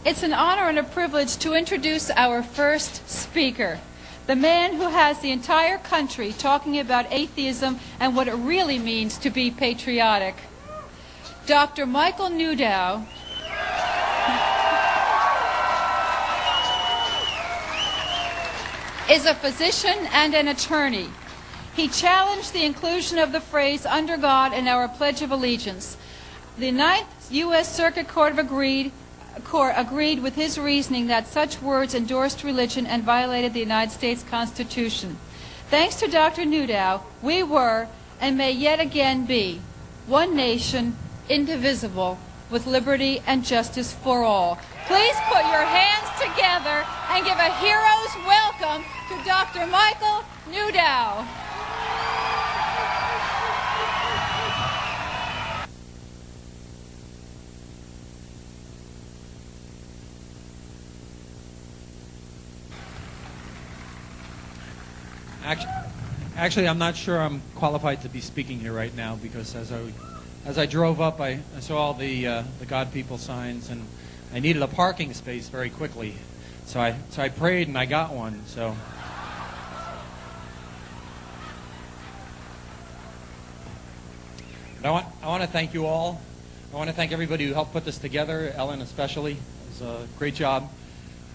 It's an honor and a privilege to introduce our first speaker, the man who has the entire country talking about atheism and what it really means to be patriotic. Dr. Michael Newdow is a physician and an attorney. He challenged the inclusion of the phrase "under God" in our Pledge of Allegiance. The Ninth U.S. Circuit Court agreed with his reasoning that such words endorsed religion and violated the United States Constitution. Thanks to Dr. Newdow, we were, and may yet again be, one nation, indivisible, with liberty and justice for all. Please put your hands together and give a hero's welcome to Dr. Michael Newdow. Actually, I'm not sure I'm qualified to be speaking here right now, because as I drove up, I saw all the God People signs, and I needed a parking space very quickly. So I prayed and I got one. So but I want to thank you all. I want to thank everybody who helped put this together, Ellen especially. It was a great job.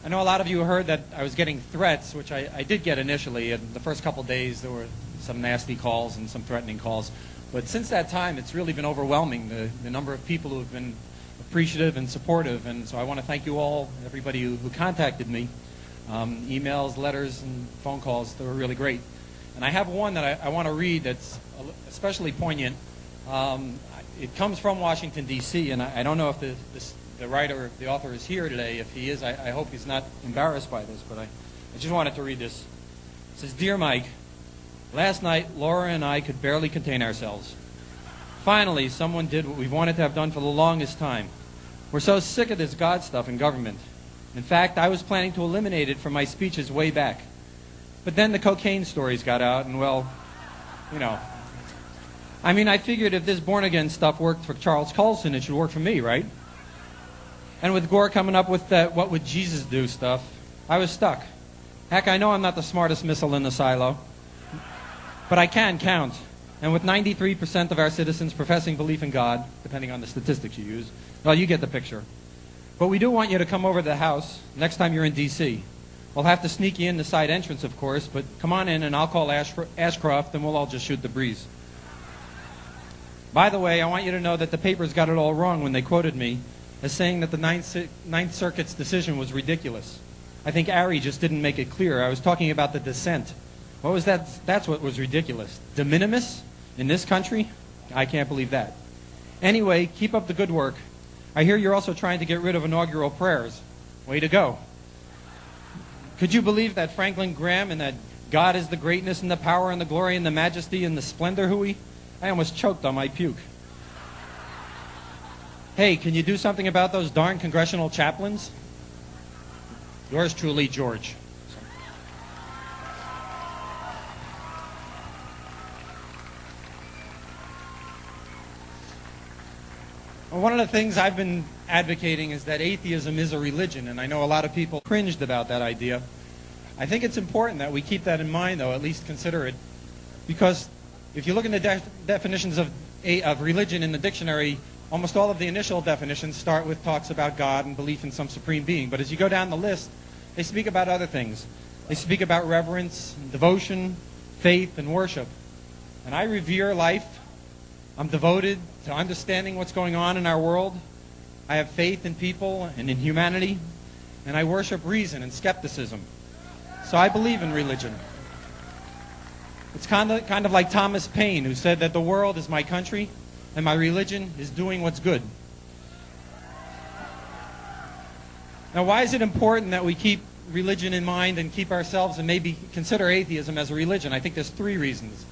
I know a lot of you heard that I was getting threats, which I did get initially. In the first couple of days, there were some nasty calls and some threatening calls. But since that time, it's really been overwhelming, the number of people who have been appreciative and supportive. And so I want to thank you all, everybody who contacted me. Emails, letters, and phone calls, they were really great. And I have one that I want to read that's especially poignant. It comes from Washington, D.C., and I don't know if the writer, the author is here today. If he is, I hope he's not embarrassed by this, but I just wanted to read this. It says, "Dear Mike, last night Laura and I could barely contain ourselves. Finally, someone did what we've wanted to have done for the longest time. We're so sick of this God stuff in government. In fact, I was planning to eliminate it from my speeches way back. But then the cocaine stories got out, and well, you know. I mean, I figured if this born-again stuff worked for Charles Colson, it should work for me, right? And with Gore coming up with that "what would Jesus do" stuff, I was stuck. Heck, I know I'm not the smartest missile in the silo, but I can count. And with 93% of our citizens professing belief in God, depending on the statistics you use, well, you get the picture. But we do want you to come over to the house next time you're in D.C. We'll have to sneak you in the side entrance, of course, but come on in and I'll call Ashcroft and we'll all just shoot the breeze. By the way, I want you to know that the papers got it all wrong when they quoted me as saying that the Ninth Circuit's decision was ridiculous. I think Ari just didn't make it clear. I was talking about the dissent. What was that? That's what was ridiculous. De minimis in this country? I can't believe that. Anyway, keep up the good work. I hear you're also trying to get rid of inaugural prayers. Way to go. Could you believe that Franklin Graham and that God is the greatness and the power and the glory and the majesty and the splendor hooey? I almost choked on my puke. Hey, can you do something about those darn congressional chaplains? Yours truly, George. Well, one of the things I've been advocating is that atheism is a religion, and I know a lot of people cringed about that idea. I think it's important that we keep that in mind, though, at least consider it, because if you look in the definitions of religion in the dictionary, almost all of the initial definitions start with talks about God and belief in some supreme being. But as you go down the list, they speak about other things. They speak about reverence, and devotion, faith, and worship. And I revere life. I'm devoted to understanding what's going on in our world. I have faith in people and in humanity. And I worship reason and skepticism. So I believe in religion. It's kind of like Thomas Paine, who said that the world is my country and my religion is doing what's good. Now, why is it important that we keep religion in mind and keep ourselves and maybe consider atheism as a religion? I think there's three reasons.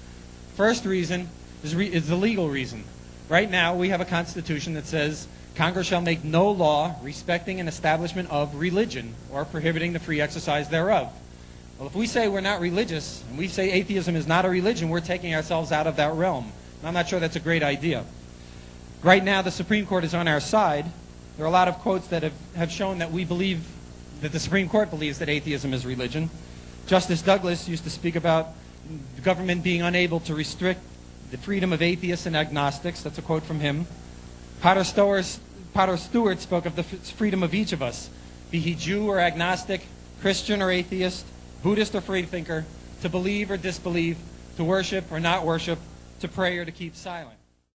First reason is the legal reason. Right now, we have a constitution that says Congress shall make no law respecting an establishment of religion or prohibiting the free exercise thereof. Well, if we say we're not religious and we say atheism is not a religion, we're taking ourselves out of that realm. And I'm not sure that's a great idea. Right now, the Supreme Court is on our side, There are a lot of quotes that have shown that we believe, that the Supreme Court believes that atheism is religion. Justice Douglas used to speak about the government being unable to restrict the freedom of atheists and agnostics. That's a quote from him. Potter Stewart spoke of the freedom of each of us, be he Jew or agnostic, Christian or atheist, Buddhist or freethinker, to believe or disbelieve, to worship or not worship, to pray or to keep silent.